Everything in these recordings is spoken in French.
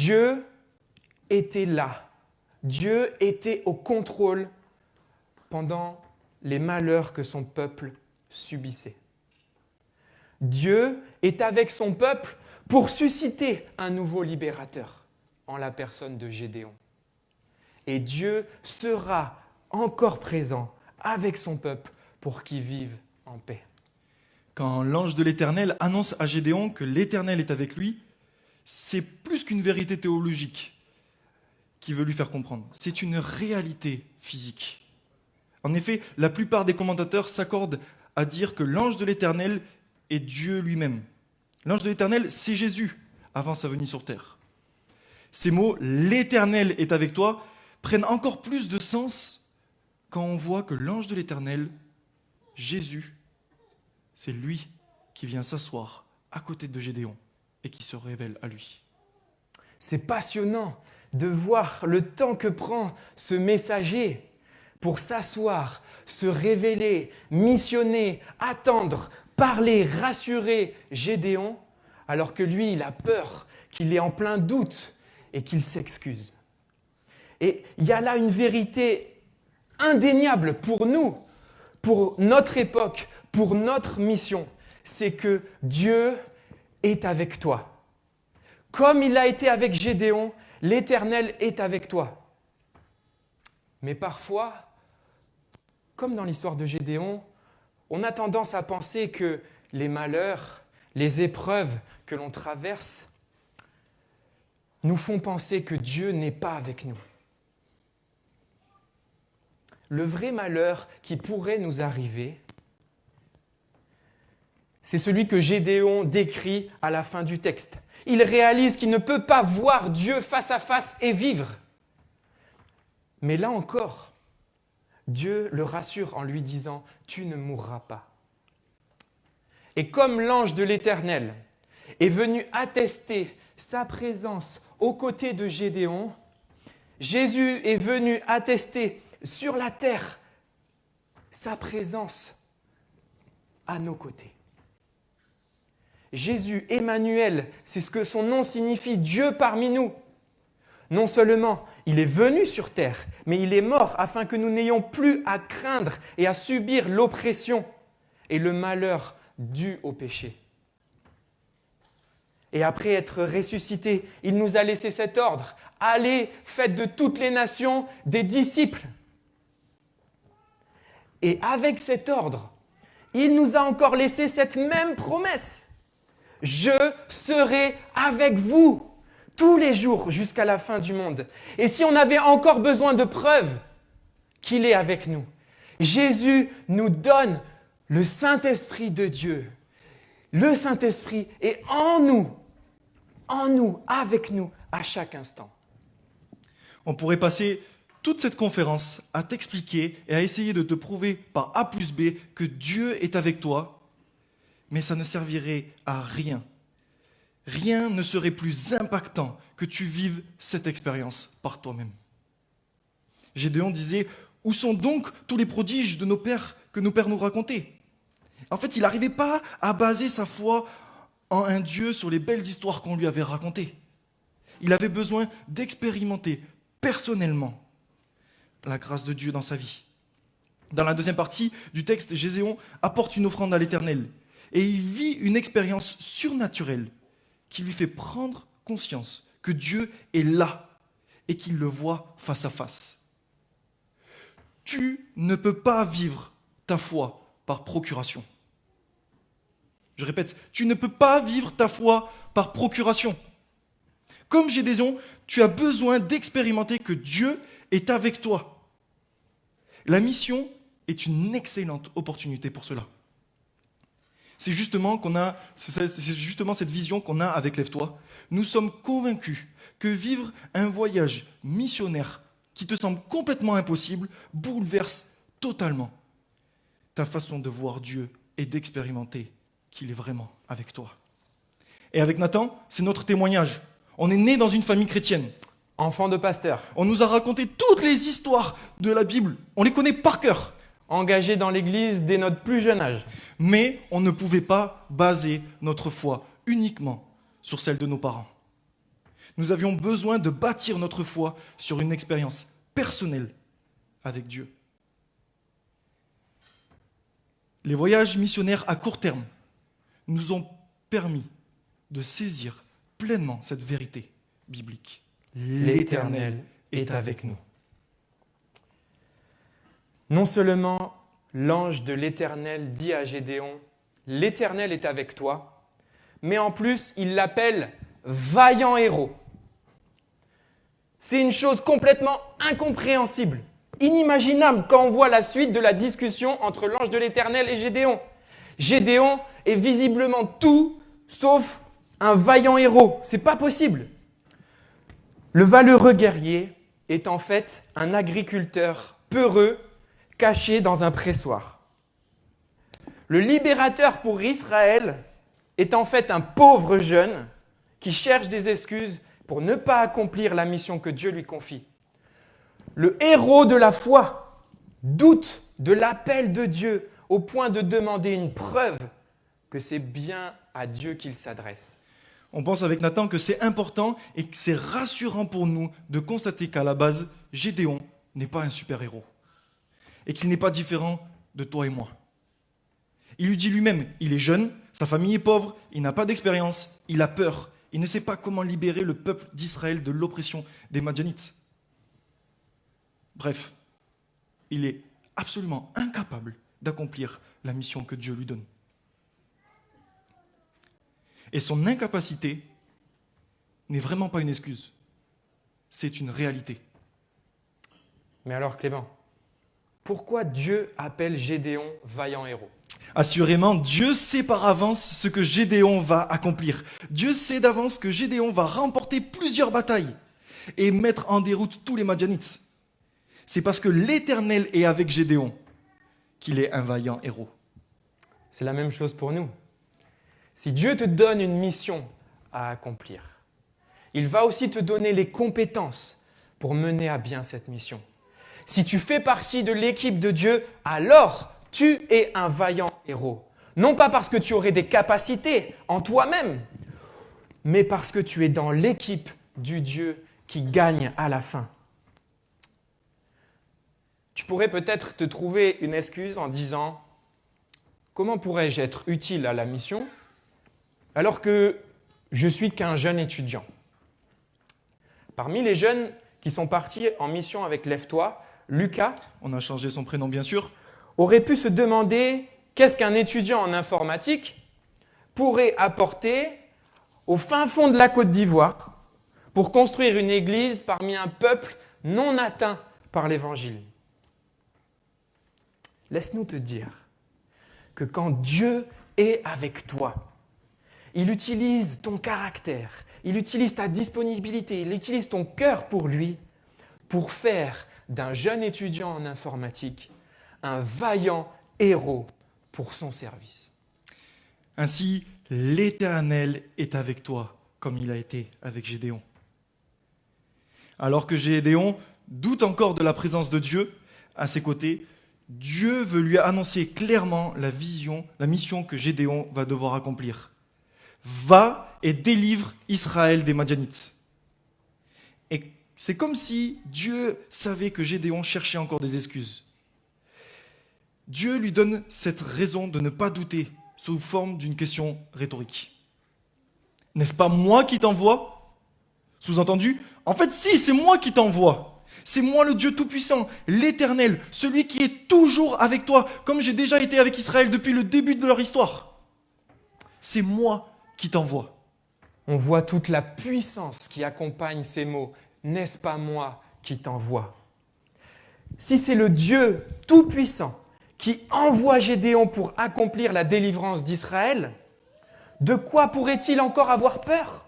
Dieu était là. Dieu était au contrôle pendant les malheurs que son peuple subissait. Dieu est avec son peuple pour susciter un nouveau libérateur en la personne de Gédéon. Et Dieu sera encore présent avec son peuple pour qu'il vive en paix. Quand l'ange de l'Éternel annonce à Gédéon que l'Éternel est avec lui, c'est plus qu'une vérité théologique qu'il veut lui faire comprendre. C'est une réalité physique. En effet, la plupart des commentateurs s'accordent à dire que l'ange de l'Éternel est Dieu lui-même. L'ange de l'Éternel, c'est Jésus avant sa venue sur terre. Ces mots « l'Éternel est avec toi » prennent encore plus de sens quand on voit que l'ange de l'Éternel, Jésus, c'est lui qui vient s'asseoir à côté de Gédéon et qui se révèle à lui. C'est passionnant de voir le temps que prend ce messager pour s'asseoir, se révéler, missionner, attendre, parler, rassurer Gédéon, alors que lui, il a peur, qu'il est en plein doute et qu'il s'excuse. Et il y a là une vérité indéniable pour nous, pour notre époque, pour notre mission, c'est que Dieu est avec toi. Comme il a été avec Gédéon, l'Éternel est avec toi. Mais parfois, comme dans l'histoire de Gédéon, on a tendance à penser que les malheurs, les épreuves que l'on traverse nous font penser que Dieu n'est pas avec nous. Le vrai malheur qui pourrait nous arriver, c'est celui que Gédéon décrit à la fin du texte. Il réalise qu'il ne peut pas voir Dieu face à face et vivre. Mais là encore, Dieu le rassure en lui disant « Tu ne mourras pas ». Et comme l'ange de l'Éternel est venu attester sa présence aux côtés de Gédéon, Jésus est venu attester sur la terre sa présence à nos côtés. Jésus, Emmanuel, c'est ce que son nom signifie, Dieu parmi nous. Non seulement il est venu sur terre, mais il est mort afin que nous n'ayons plus à craindre et à subir l'oppression et le malheur dû au péché. Et après être ressuscité, il nous a laissé cet ordre. Allez, faites de toutes les nations des disciples. Et avec cet ordre, il nous a encore laissé cette même promesse. Je serai avec vous tous les jours jusqu'à la fin du monde. Et si on avait encore besoin de preuves qu'il est avec nous, Jésus nous donne le Saint-Esprit de Dieu. Le Saint-Esprit est en nous, avec nous, à chaque instant. On pourrait passer toute cette conférence à t'expliquer et à essayer de te prouver par A plus B que Dieu est avec toi, mais ça ne servirait à rien. Rien ne serait plus impactant que tu vives cette expérience par toi-même. Gédéon disait « Où sont donc tous les prodiges de nos pères que nos pères nous racontaient ?» En fait, il n'arrivait pas à baser sa foi en un Dieu sur les belles histoires qu'on lui avait racontées. Il avait besoin d'expérimenter personnellement la grâce de Dieu dans sa vie. Dans la deuxième partie du texte, Gédéon apporte une offrande à l'Éternel et il vit une expérience surnaturelle qui lui fait prendre conscience que Dieu est là et qu'il le voit face à face. Tu ne peux pas vivre ta foi par procuration. Je répète, tu ne peux pas vivre ta foi par procuration. Comme Gédéon, tu as besoin d'expérimenter que Dieu est avec toi. La mission est une excellente opportunité pour cela. C'est justement cette vision qu'on a avec Lève-toi. Nous sommes convaincus que vivre un voyage missionnaire qui te semble complètement impossible bouleverse totalement ta façon de voir Dieu et d'expérimenter qu'il est vraiment avec toi. Et avec Nathan, c'est notre témoignage. On est né dans une famille chrétienne. Enfant de pasteur. On nous a raconté toutes les histoires de la Bible. On les connaît par cœur. Engagé dans l'Église dès notre plus jeune âge. Mais on ne pouvait pas baser notre foi uniquement sur celle de nos parents. Nous avions besoin de bâtir notre foi sur une expérience personnelle avec Dieu. Les voyages missionnaires à court terme nous ont permis de saisir pleinement cette vérité biblique. L'Éternel est avec nous. Non seulement l'ange de l'Éternel dit à Gédéon, « L'Éternel est avec toi », mais en plus, il l'appelle « vaillant héros ». C'est une chose complètement incompréhensible, inimaginable quand on voit la suite de la discussion entre l'ange de l'Éternel et Gédéon. Gédéon est visiblement tout sauf un vaillant héros. C'est pas possible. Le valeureux guerrier est en fait un agriculteur peureux caché dans un pressoir. Le libérateur pour Israël est en fait un pauvre jeune qui cherche des excuses pour ne pas accomplir la mission que Dieu lui confie. Le héros de la foi doute de l'appel de Dieu au point de demander une preuve que c'est bien à Dieu qu'il s'adresse. On pense avec Nathan que c'est important et que c'est rassurant pour nous de constater qu'à la base, Gédéon n'est pas un super-héros et qu'il n'est pas différent de toi et moi. Il lui dit lui-même, il est jeune, sa famille est pauvre, il n'a pas d'expérience, il a peur, il ne sait pas comment libérer le peuple d'Israël de l'oppression des Madianites. Bref, il est absolument incapable d'accomplir la mission que Dieu lui donne. Et son incapacité n'est vraiment pas une excuse, c'est une réalité. Mais alors Clément, pourquoi Dieu appelle Gédéon vaillant héros ? Assurément, Dieu sait par avance ce que Gédéon va accomplir. Dieu sait d'avance que Gédéon va remporter plusieurs batailles et mettre en déroute tous les Madianites. C'est parce que l'Éternel est avec Gédéon qu'il est un vaillant héros. C'est la même chose pour nous. Si Dieu te donne une mission à accomplir, il va aussi te donner les compétences pour mener à bien cette mission. Si tu fais partie de l'équipe de Dieu, alors tu es un vaillant héros. Non pas parce que tu aurais des capacités en toi-même, mais parce que tu es dans l'équipe du Dieu qui gagne à la fin. Tu pourrais peut-être te trouver une excuse en disant « Comment pourrais-je être utile à la mission alors que je suis qu'un jeune étudiant ?» Parmi les jeunes qui sont partis en mission avec Lève-toi, Lucas, on a changé son prénom bien sûr, aurait pu se demander qu'est-ce qu'un étudiant en informatique pourrait apporter au fin fond de la Côte d'Ivoire pour construire une église parmi un peuple non atteint par l'Évangile. Laisse-nous te dire que quand Dieu est avec toi, il utilise ton caractère, il utilise ta disponibilité, il utilise ton cœur pour lui, pour faire d'un jeune étudiant en informatique un vaillant héros pour son service. Ainsi, l'Éternel est avec toi, comme il a été avec Gédéon. Alors que Gédéon doute encore de la présence de Dieu à ses côtés, Dieu veut lui annoncer clairement la vision, la mission que Gédéon va devoir accomplir. Va et délivre Israël des Madianites. Et c'est comme si Dieu savait que Gédéon cherchait encore des excuses. Dieu lui donne cette raison de ne pas douter sous forme d'une question rhétorique. N'est-ce pas moi qui t'envoie ? Sous-entendu, en fait, si, c'est moi qui t'envoie. C'est moi le Dieu Tout-Puissant, l'Éternel, celui qui est toujours avec toi, comme j'ai déjà été avec Israël depuis le début de leur histoire. C'est moi qui t'envoie. On voit toute la puissance qui accompagne ces mots. N'est-ce pas moi qui t'envoie ? Si c'est le Dieu Tout-Puissant qui envoie Gédéon pour accomplir la délivrance d'Israël, de quoi pourrait-il encore avoir peur ?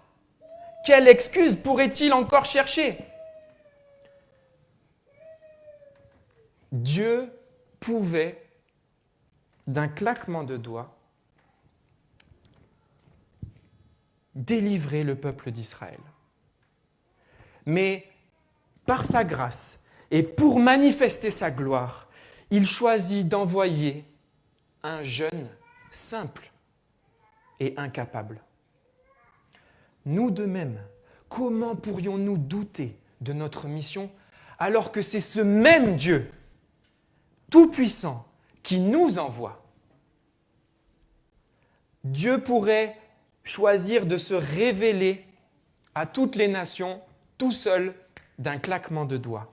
Quelle excuse pourrait-il encore chercher ? Dieu pouvait, d'un claquement de doigts, délivrer le peuple d'Israël. Mais par sa grâce et pour manifester sa gloire, il choisit d'envoyer un jeune simple et incapable. Nous de même, comment pourrions-nous douter de notre mission alors que c'est ce même Dieu tout-puissant qui nous envoie? Dieu pourrait choisir de se révéler à toutes les nations tout seul d'un claquement de doigts.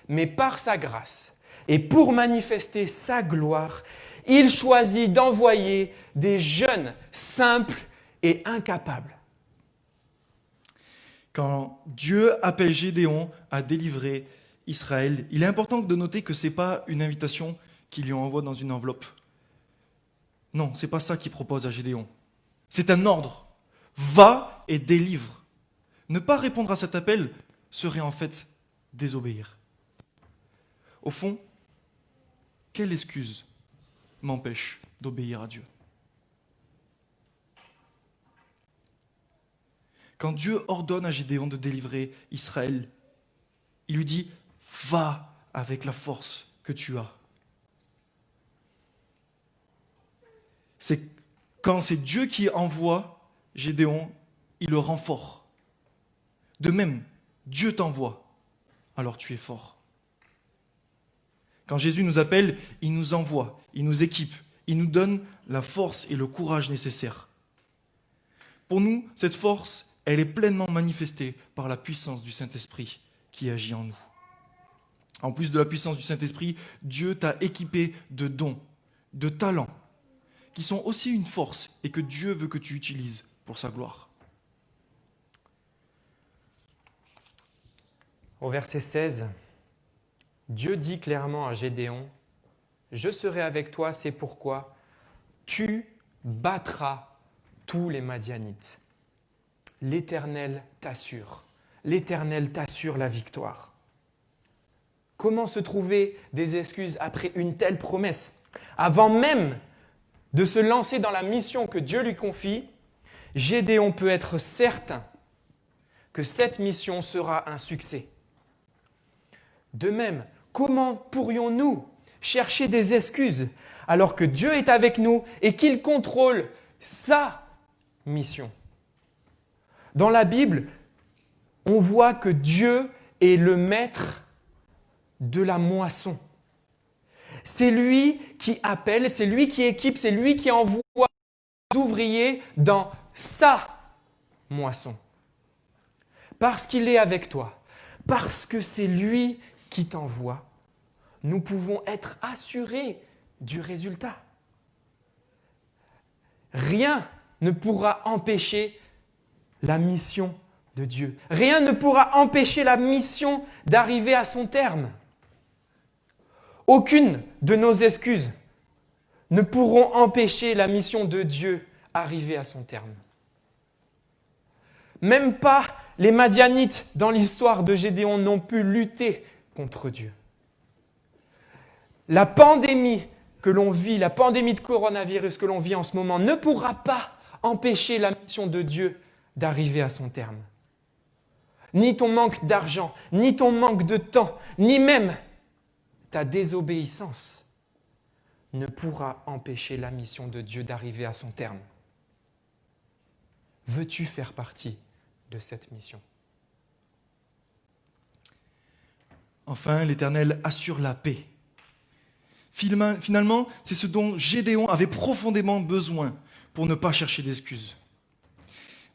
Mais par sa grâce et pour manifester sa gloire, il choisit d'envoyer des jeunes simples et incapables. Quand Dieu appelle Gédéon à délivrer Israël, il est important de noter que ce n'est pas une invitation qu'il lui envoie dans une enveloppe. Non, ce n'est pas ça qu'il propose à Gédéon. C'est un ordre. Va et délivre. Ne pas répondre à cet appel serait en fait désobéir. Au fond, quelle excuse m'empêche d'obéir à Dieu? Quand Dieu ordonne à Gédéon de délivrer Israël, il lui dit « Va avec la force que tu as ». C'est quand c'est Dieu qui envoie Gédéon, il le rend fort. De même, Dieu t'envoie, alors tu es fort. Quand Jésus nous appelle, il nous envoie, il nous équipe, il nous donne la force et le courage nécessaires. Pour nous, cette force, elle est pleinement manifestée par la puissance du Saint-Esprit qui agit en nous. En plus de la puissance du Saint-Esprit, Dieu t'a équipé de dons, de talents, qui sont aussi une force et que Dieu veut que tu utilises pour sa gloire. Au verset 16, Dieu dit clairement à Gédéon, « Je serai avec toi, c'est pourquoi tu battras tous les Madianites. » L'Éternel t'assure. L'Éternel t'assure la victoire. Comment se trouver des excuses après une telle promesse? Avant même de se lancer dans la mission que Dieu lui confie, Gédéon peut être certain que cette mission sera un succès. De même, comment pourrions-nous chercher des excuses alors que Dieu est avec nous et qu'il contrôle sa mission? Dans la Bible, on voit que Dieu est le maître de la moisson. C'est lui qui appelle, c'est lui qui équipe, c'est lui qui envoie les ouvriers dans sa moisson. Parce qu'il est avec toi, parce que c'est lui qui t'envoie, nous pouvons être assurés du résultat. Rien ne pourra empêcher la mission de Dieu. Rien ne pourra empêcher la mission d'arriver à son terme. Aucune de nos excuses ne pourront empêcher la mission de Dieu d'arriver à son terme. Même pas les Madianites dans l'histoire de Gédéon n'ont pu lutter contre Dieu. La pandémie que l'on vit, la pandémie de coronavirus que l'on vit en ce moment ne pourra pas empêcher la mission de Dieu d'arriver à son terme. Ni ton manque d'argent, ni ton manque de temps, ni même ta désobéissance ne pourra empêcher la mission de Dieu d'arriver à son terme. Veux-tu faire partie de cette mission? Enfin, l'Éternel assure la paix. Finalement, c'est ce dont Gédéon avait profondément besoin pour ne pas chercher d'excuses.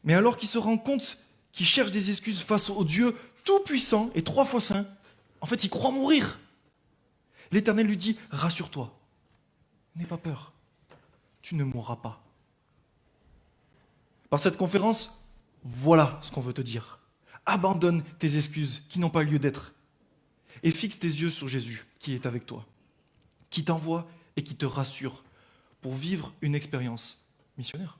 Mais alors qu'il se rend compte qu'il cherche des excuses face au Dieu tout-puissant et 3 fois saint, en fait, il croit mourir. L'Éternel lui dit « Rassure-toi, n'aie pas peur, tu ne mourras pas. » Par cette conférence, voilà ce qu'on veut te dire. Abandonne tes excuses qui n'ont pas lieu d'être et fixe tes yeux sur Jésus qui est avec toi, qui t'envoie et qui te rassure pour vivre une expérience missionnaire.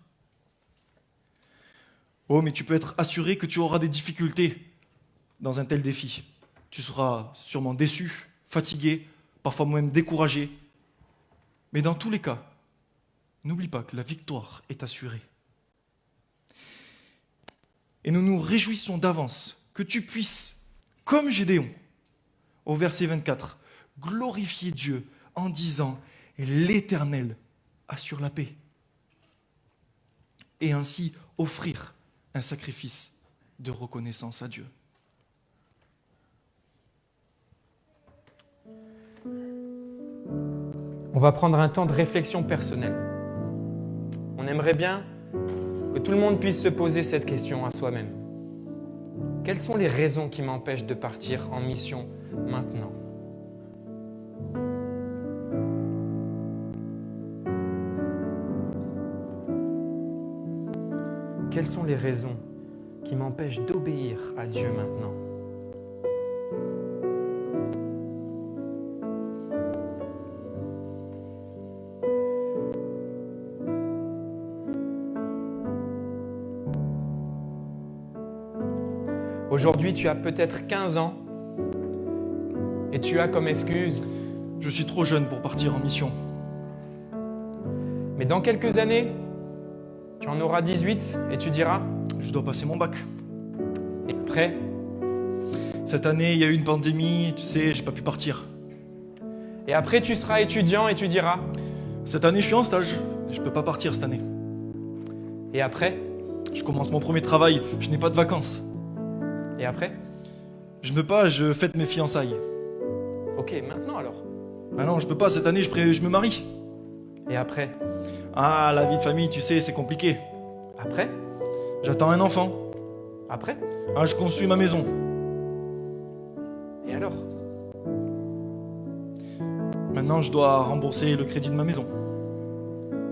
Oh, mais tu peux être assuré que tu auras des difficultés dans un tel défi. Tu seras sûrement déçu, fatigué, parfois même découragé. Mais dans tous les cas, n'oublie pas que la victoire est assurée. Et nous nous réjouissons d'avance que tu puisses, comme Gédéon, au verset 24, glorifier Dieu en disant « L'Éternel assure la paix » et ainsi offrir un sacrifice de reconnaissance à Dieu. On va prendre un temps de réflexion personnelle. On aimerait bien que tout le monde puisse se poser cette question à soi-même. Quelles sont les raisons qui m'empêchent de partir en mission maintenant ? Quelles sont les raisons qui m'empêchent d'obéir à Dieu maintenant ? Aujourd'hui, tu as peut-être 15 ans et tu as comme excuse « Je suis trop jeune pour partir en mission. » Mais dans quelques années, tu en auras 18 et tu diras « Je dois passer mon bac. » Et après, Cette année, il y a eu une pandémie, tu sais, j'ai pas pu partir. et après tu seras étudiant et tu diras Cette année, je suis en stage, je peux pas partir cette année. et après, Je commence mon premier travail, je n'ai pas de vacances. et après. Je ne peux pas, je fête mes fiançailles. Ok, maintenant alors. Ah non, je peux pas, cette année, je me marie. Et après. Ah, la vie de famille, tu sais, c'est compliqué. Après. J'attends un enfant. Après. Ah, je construis ma maison. Et alors. Maintenant, je dois rembourser le crédit de ma maison.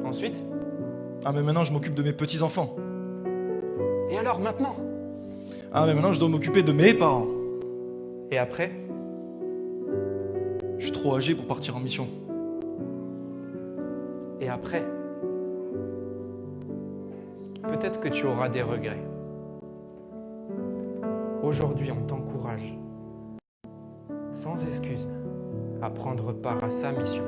Ensuite. Ah, mais maintenant, je m'occupe de mes petits-enfants. Et alors maintenant. Ah, mais maintenant, je dois m'occuper de mes parents. Et après. Je suis trop âgé pour partir en mission. Et après. Peut-être que tu auras des regrets. Aujourd'hui, on t'encourage, sans excuse, à prendre part à sa mission.